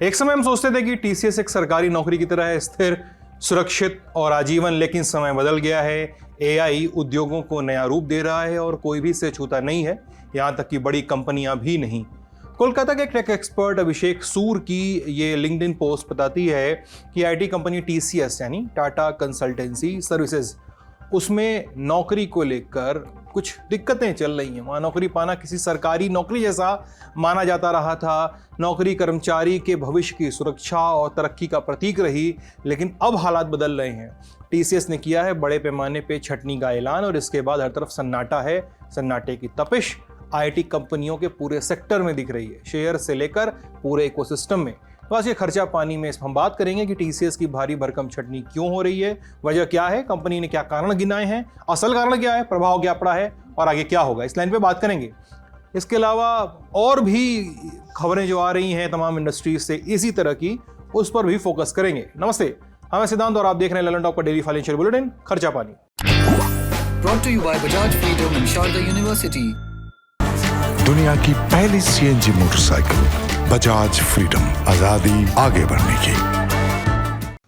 एक समय हम सोचते थे कि टीसीएस एक सरकारी नौकरी की तरह है, स्थिर, सुरक्षित और आजीवन, लेकिन समय बदल गया है। एआई उद्योगों को नया रूप दे रहा है और कोई भी इसे छूता नहीं है, यहाँ तक कि बड़ी कंपनियां भी नहीं। कोलकाता के टेक एक्सपर्ट अभिषेक सूर की ये लिंक्डइन पोस्ट बताती है कि आईटी कंपनी टीसीएस यानी टाटा कंसल्टेंसी सर्विसेज, उसमें नौकरी को लेकर कुछ दिक्कतें चल रही हैं। वहाँ नौकरी पाना किसी सरकारी नौकरी जैसा माना जाता रहा था। नौकरी कर्मचारी के भविष्य की सुरक्षा और तरक्की का प्रतीक रही, लेकिन अब हालात बदल रहे हैं। टीसीएस ने किया है बड़े पैमाने पे छटनी का ऐलान और इसके बाद हर तरफ सन्नाटा है। सन्नाटे की तपिश आईटी कंपनियों के पूरे सेक्टर में दिख रही है, शेयर से लेकर पूरे इकोसिस्टम में। तो आज ये खर्चा पानी में हम बात करेंगे कि टीसीएस की भारी भरकम छटनी क्यों हो रही है, वजह क्या है, कंपनी ने क्या कारण गिनाए हैं, असल कारण क्या है, प्रभाव क्या पड़ा है और आगे क्या होगा, इस लाइन पे बात करेंगे। इसके अलावा और भी खबरें जो आ रही हैं तमाम इंडस्ट्रीज से इसी तरह की, उस पर भी फोकस करेंगे। नमस्ते, मैं सिद्धांत और आप देख रहे हैं ललन टॉक का डेली फाइनेंशियल बुलेटिन खर्चा पानी। Brought to you by Bajaj Freedom and Sharda University. दुनिया की पहली सीएनजी मोटरसाइकिल बजाज फ्रीडम, आजादी आगे बढ़ने की।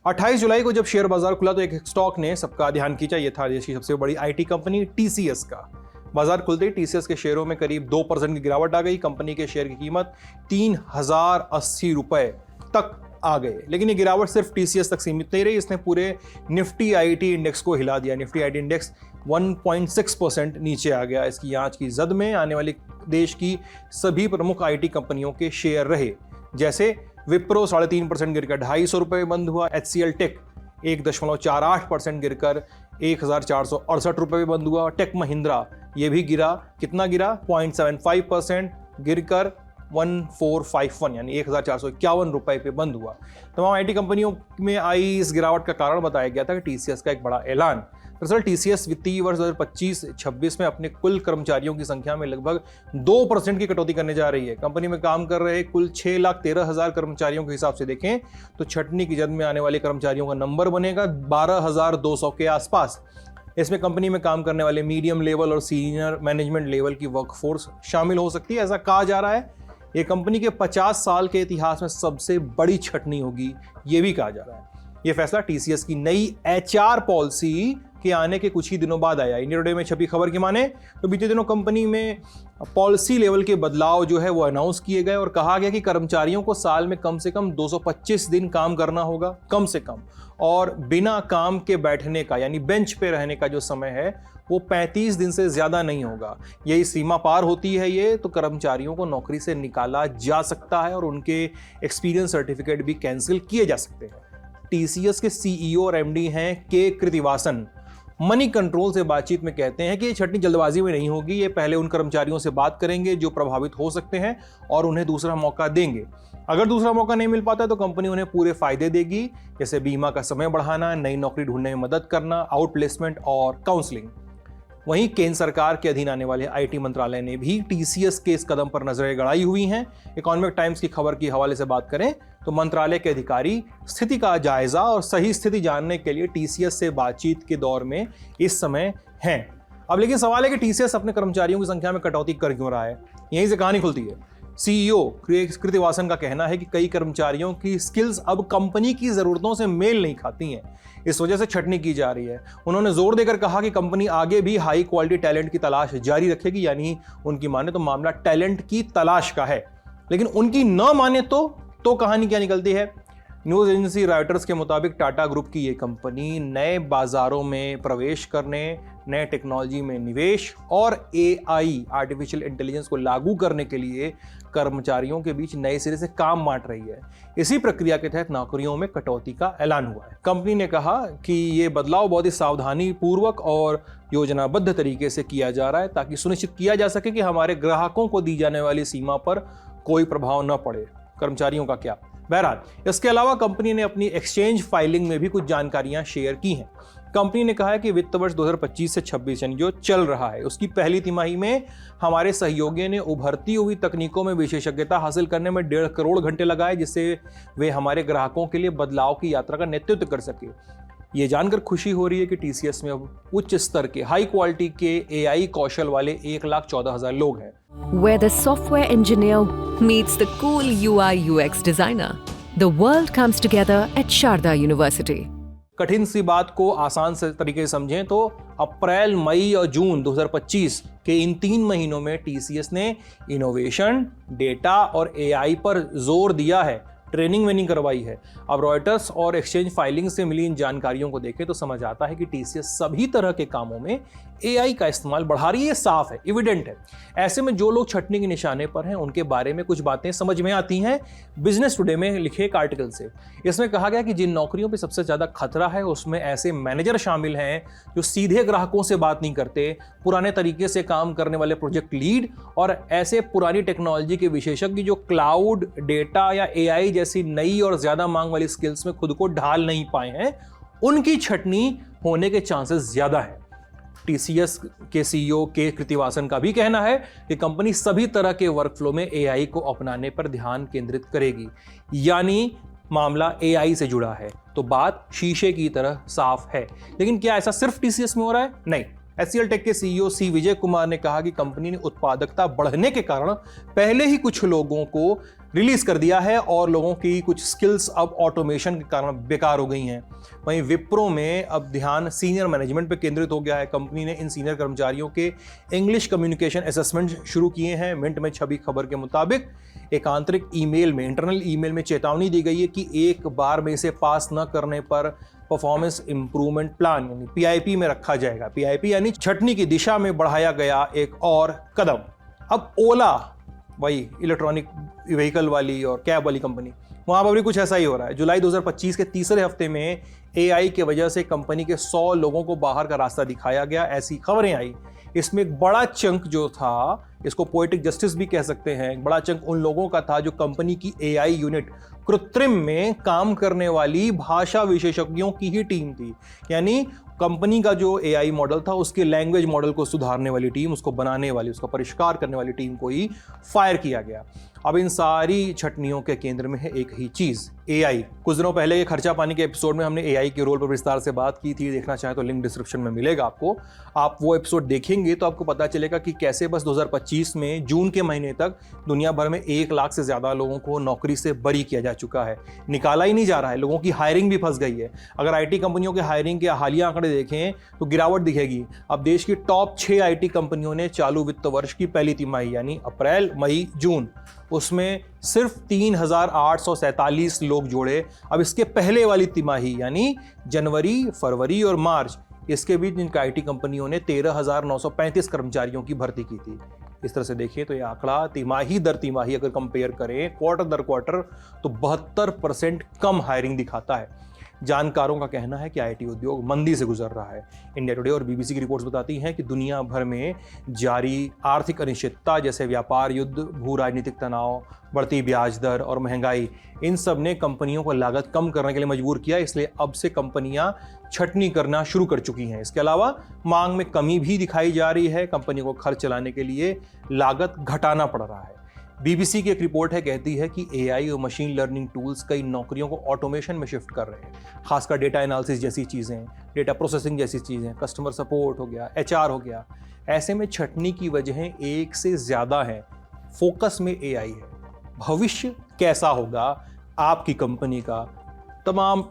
28 जुलाई को जब शेयर बाजार खुला तो एक स्टॉक ने सबका ध्यान खींचा। यह था देश की सबसे बड़ी आईटी कंपनी टीसीएस का। बाजार खुलते ही टीसीएस के शेयरों में करीब 2% की गिरावट आ गई। कंपनी के शेयर की कीमत 3080 रुपए तक आ गए। लेकिन ये गिरावट सिर्फ टीसीएस तक सीमित नहीं रही, इसने पूरे निफ्टी आईटी इंडेक्स को हिला दिया। निफ्टी आईटी इंडेक्स 1.6% नीचे आ गया। इसकी आंच की जद में आने वाली देश की सभी प्रमुख आईटी कंपनियों के शेयर रहे, जैसे विप्रो 3.5% गिरकर 250 रुपये बंद हुआ। एचसीएल टेक 1.48% गिरकर 1468 रुपये बंद हुआ। टेक महिंद्रा ये भी गिरा, कितना गिरा, 0.75% गिरकर 1451 यानी 1451 रुपए पे बंद हुआ। तमाम आईटी कंपनियों में आई इस गिरावट का कारण बताया गया था कि टीसीएस का एक बड़ा ऐलान। दरअसल टीसीएस वित्तीय वर्ष 2025-26 में अपने कुल कर्मचारियों की संख्या में लगभग 2% की कटौती करने जा रही है। कंपनी में काम कर रहे कुल 6,13,000 कर्मचारियों के हिसाब से देखें तो छटनी की जद में आने वाले कर्मचारियों का नंबर बनेगा 12,200 के आसपास। इसमें कंपनी में काम करने वाले मीडियम लेवल और सीनियर मैनेजमेंट लेवल की वर्कफोर्स शामिल हो सकती है। ऐसा कहा जा रहा है ये कंपनी के 50 साल के इतिहास में सबसे बड़ी छटनी होगी, ये भी कहा जा रहा है। ये फैसला टीसीएस की नई एचआर पॉलिसी के आने के कुछ ही दिनों बाद आया। इंडिया टुडे में छपी खबर की माने तो बीते दिनों कंपनी में पॉलिसी लेवल के बदलाव जो है वो अनाउंस किए गए और कहा गया कि कर्मचारियों को साल में कम से कम 225 दिन काम करना होगा, कम से कम, और बिना काम के बैठने का यानी बेंच पे रहने का जो समय है वो 35 दिन से ज्यादा नहीं होगा। यही सीमा पार होती है ये तो कर्मचारियों को नौकरी से निकाला जा सकता है और उनके एक्सपीरियंस सर्टिफिकेट भी कैंसिल किए जा सकते हैं। टीसीएस के सीईओ और एमडी हैं के कृतिवासन मनी कंट्रोल से बातचीत में कहते हैं कि ये छटनी जल्दबाजी में नहीं होगी। ये पहले उन कर्मचारियों से बात करेंगे जो प्रभावित हो सकते हैं और उन्हें दूसरा मौका देंगे। अगर दूसरा मौका नहीं मिल पाता तो कंपनी उन्हें पूरे फायदे देगी, जैसे बीमा का समय बढ़ाना, नई नौकरी ढूंढने में मदद करना, आउट प्लेसमेंट और काउंसलिंग। वहीं केंद्र सरकार के अधीन आने वाले आईटी मंत्रालय ने भी टीसीएस के इस कदम पर नजरें गड़ाई हुई हैं। इकोनॉमिक टाइम्स की खबर के हवाले से बात करें तो मंत्रालय के अधिकारी स्थिति का जायजा और सही स्थिति जानने के लिए टीसीएस से बातचीत के दौर में इस समय हैं। अब लेकिन सवाल है कि टीसीएस अपने कर्मचारियों की संख्या में कटौती कर क्यों रहा है। यहीं से कहानी खुलती है। सीईओ कृतिवासन का कहना है कि कई कर्मचारियों की स्किल्स अब कंपनी की जरूरतों से मेल नहीं खाती हैं, इस वजह से छटनी की जा रही है। उन्होंने जोर देकर कहा कि कंपनी आगे भी हाई क्वालिटी टैलेंट की तलाश जारी रखेगी, यानी उनकी माने तो मामला टैलेंट की तलाश का है, लेकिन उनकी न माने तो कहानी क्या निकलती है। न्यूज एजेंसी रॉयटर्स के मुताबिक टाटा ग्रुप की ये कंपनी नए बाजारों में प्रवेश करने, नए टेक्नोलॉजी में निवेश और एआई आर्टिफिशियल इंटेलिजेंस को लागू करने के लिए कर्मचारियों के बीच नए सिरे से काम बांट रही है। इसी प्रक्रिया के तहत नौकरियों में कटौती का ऐलान हुआ है। कंपनी ने कहा कि ये बदलाव बहुत ही सावधानी पूर्वक और योजनाबद्ध तरीके से किया जा रहा है ताकि सुनिश्चित किया जा सके कि हमारे ग्राहकों को दी जाने वाली सीमा पर कोई प्रभाव न पड़े। कर्मचारियों का क्या? बहरहाल इसके अलावा कंपनी ने अपनी एक्सचेंज फाइलिंग में भी कुछ जानकारियां शेयर की हैं। कंपनी ने कहा है कि वित्त वर्ष 2025 से 26 यानी जो चल रहा है उसकी पहली तिमाही में हमारे सहयोगियों ने उभरती हुई तकनीकों में विशेषज्ञता हासिल करने में 1.5 करोड़ घंटे लगाए, जिससे वे हमारे ग्राहकों के लिए बदलाव की यात्रा का नेतृत्व कर सके। ये जानकर खुशी हो रही है कि टीसीएस में अब उच्च स्तर के हाई क्वालिटी के एआई कौशल वाले 1,14,000 लोग हैं। Where the software engineer meets the cool UI UX designer. The world comes together at Sharda University. कठिन सी बात को आसान से तरीके से समझें तो अप्रैल, मई और जून 2025 के इन 3 महीनों में टीसीएस ने इनोवेशन, डेटा और एआई पर जोर दिया है, ट्रेनिंग वेनिंग करवाई है। अब रॉयटर्स और एक्सचेंज फाइलिंग से मिली इन जानकारियों को देखें तो समझ आता है कि टीसीएस सभी तरह के कामों में एआई का इस्तेमाल बढ़ा रही है। ये साफ है, एविडेंट है। ऐसे में जो लोग छटनी के निशाने पर हैं उनके बारे में कुछ बातें समझ में आती हैं बिजनेस टुडे में लिखे एक आर्टिकल से। इसमें कहा गया कि जिन नौकरियों पर सबसे ज्यादा खतरा है उसमें ऐसे मैनेजर शामिल हैं जो सीधे ग्राहकों से बात नहीं करते, पुराने तरीके से काम करने वाले प्रोजेक्ट लीड और ऐसे पुरानी टेक्नोलॉजी के विशेषज्ञ जो क्लाउड, डेटा या एआई जैसी नई और ज्यादा मांग वाली स्किल्स में खुद को ढाल नहीं पाए हैं, उनकी छटनी होने के चांसेस ज्यादा है। टीसीएस के सीईओ के कृतिवासन का भी कहना है कि कंपनी सभी तरह के वर्कफ्लो में एआई को अपनाने पर ध्यान केंद्रित करेगी, यानी मामला एआई से जुड़ा है तो बात शीशे की तरह साफ है। लेकिन क्या ऐसा सिर्फ टीसीएस में हो रहा है? नहीं। एचसीएल टेक के सीईओ सी विजय कुमार ने कहा कि कंपनी ने उत्पादकता बढ़ने के कारण पहले ही कुछ लोगों को रिलीज कर दिया है और लोगों की कुछ स्किल्स अब ऑटोमेशन के कारण बेकार हो गई हैं। वहीं विप्रो में अब ध्यान सीनियर मैनेजमेंट पर केंद्रित हो गया है। कंपनी ने इन सीनियर कर्मचारियों के इंग्लिश कम्युनिकेशन असेसमेंट शुरू किए हैं। मिंट में छवि खबर के मुताबिक एक आंतरिक ईमेल में, इंटरनल ईमेल में चेतावनी दी गई है कि एक बार में इसे पास न करने पर परफॉर्मेंस इंप्रूवमेंट प्लान यानी पीआईपी में रखा जाएगा। पीआईपी यानी छटनी की दिशा में बढ़ाया गया एक और कदम। अब ओला, वही इलेक्ट्रॉनिक व्हीकल वाली और कैब वाली कंपनी, वहां पर भी कुछ ऐसा ही हो रहा है। जुलाई 2025 के तीसरे हफ्ते में एआई की वजह से कंपनी के 100 लोगों को बाहर का रास्ता दिखाया गया, ऐसी खबरें आई। इसमें एक बड़ा चंक जो था, इसको पोएटिक जस्टिस भी कह सकते हैं, एक बड़ा चंक उन लोगों का था जो कंपनी की एआई यूनिट कृत्रिम में काम करने वाली भाषा विशेषज्ञों की ही टीम थी। यानी कंपनी का जो एआई मॉडल था उसके लैंग्वेज मॉडल को सुधारने वाली टीम, उसको बनाने वाली, उसका परिष्कार करने वाली टीम को ही फायर किया गया। अब इन सारी छटनियों के केंद्र में है एक ही चीज, एआई। कुछ दिनों पहले के खर्चा पानी के एपिसोड में हमने एआई के रोल पर विस्तार से बात की थी। देखना चाहें तो लिंक डिस्क्रिप्शन में मिलेगा आपको। आप वो एपिसोड देखेंगे तो आपको पता चलेगा कि कैसे बस 2025 में जून के महीने तक दुनिया भर में 1 लाख से ज्यादा लोगों को नौकरी से बरी किया जा चुका है। निकाला ही नहीं जा रहा है, लोगों की हायरिंग भी फंस गई है। अगर आईटी कंपनियों के हायरिंग के हालिया आंकड़े देखें तो गिरावट दिखेगी। अब देश की टॉप 6 आईटी कंपनियों ने चालू वित्त वर्ष की पहली तिमाही यानी अप्रैल, मई, जून, उसमें सिर्फ 3,847 लोग जोड़े। अब इसके पहले वाली तिमाही यानी जनवरी, फरवरी और मार्च, इसके बीच जिनका आईटी कंपनियों ने 13,935 कर्मचारियों की भर्ती की थी। इस तरह से देखिए तो ये आंकड़ा तिमाही दर तिमाही अगर कंपेयर करें, क्वार्टर दर क्वार्टर, तो 72% कम हायरिंग दिखाता है। जानकारों का कहना है कि आईटी उद्योग मंदी से गुजर रहा है। इंडिया टुडे और बीबीसी की रिपोर्ट्स बताती हैं कि दुनिया भर में जारी आर्थिक अनिश्चितता जैसे व्यापार युद्ध, भू राजनीतिक तनाव, बढ़ती ब्याज दर और महंगाई, इन सब ने कंपनियों को लागत कम करने के लिए मजबूर किया। इसलिए अब से कंपनियां छटनी करना शुरू कर चुकी हैं। इसके अलावा मांग में कमी भी दिखाई जा रही है। कंपनी को खर्च चलाने के लिए लागत घटाना पड़ रहा है। बीबीसी की एक रिपोर्ट है, कहती है कि एआई और मशीन लर्निंग टूल्स कई नौकरियों को ऑटोमेशन में शिफ्ट कर रहे हैं। खासकर डेटा एनालिसिस जैसी चीज़ें, डेटा प्रोसेसिंग जैसी चीज़ें, कस्टमर सपोर्ट हो गया, एचआर हो गया। ऐसे में छटनी की वजहें एक से ज़्यादा हैं। फोकस में एआई है। भविष्य कैसा होगा आपकी कंपनी का, तमाम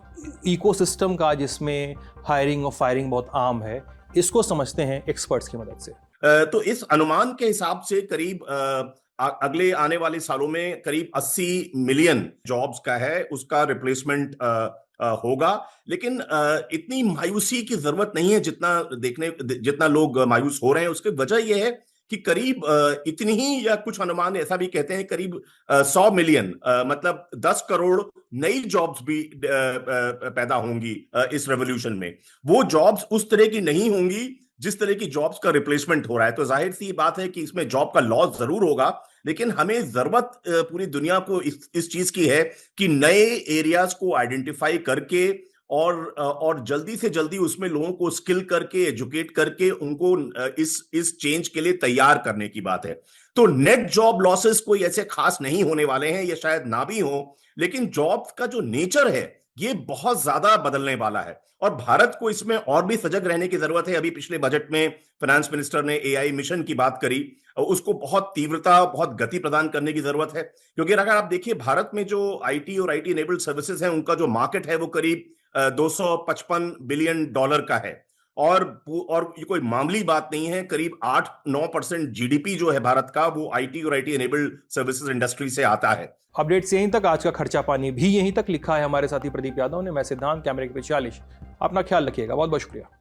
इकोसिस्टम का जिसमें हायरिंग और फायरिंग बहुत आम है, इसको समझते हैं एक्सपर्ट्स की मदद से। तो इस अनुमान के हिसाब से करीब अगले आने वाले सालों में करीब 80 मिलियन जॉब्स का है, उसका रिप्लेसमेंट होगा। लेकिन इतनी मायूसी की जरूरत नहीं है जितना लोग मायूस हो रहे हैं। उसकी वजह यह है कि करीब इतनी ही, या कुछ अनुमान ऐसा भी कहते हैं करीब 100 मिलियन, मतलब 10 करोड़ नई जॉब्स भी पैदा होंगी इस रेवोल्यूशन में। वो जॉब्स उस तरह की नहीं होंगी जिस तरह की जॉब्स का रिप्लेसमेंट हो रहा है। तो जाहिर सी बात है कि इसमें जॉब का लॉस जरूर होगा, लेकिन हमें जरूरत पूरी दुनिया को इस चीज की है कि नए एरियाज को आइडेंटिफाई करके और जल्दी से जल्दी उसमें लोगों को स्किल करके एजुकेट करके उनको इस चेंज के लिए तैयार करने की बात है। तो नेट जॉब लॉसेस कोई ऐसे खास नहीं होने वाले हैं, ये शायद ना भी हो, लेकिन जॉब का जो नेचर है ये बहुत ज्यादा बदलने वाला है और भारत को इसमें और भी सजग रहने की जरूरत है। अभी पिछले बजट में फाइनेंस मिनिस्टर ने एआई मिशन की बात करी, उसको बहुत तीव्रता, बहुत गति प्रदान करने की जरूरत है, क्योंकि अगर आप देखिए भारत में जो आईटी और आईटी इनेबल्ड सर्विसेज हैं उनका जो मार्केट है वो करीब 255 बिलियन डॉलर का है और ये कोई मामूली बात नहीं है। करीब 8-9% जीडीपी जो है भारत का वो आईटी और आईटी इनेबल्ड सर्विसेज इंडस्ट्री से आता है। अपडेट्स यहीं तक, आज का खर्चा पानी भी यहीं तक लिखा है हमारे साथी प्रदीप यादव ने। मैं सिद्धांत, कैमरे के पीछे 40। अपना ख्याल रखिएगा, बहुत बहुत शुक्रिया।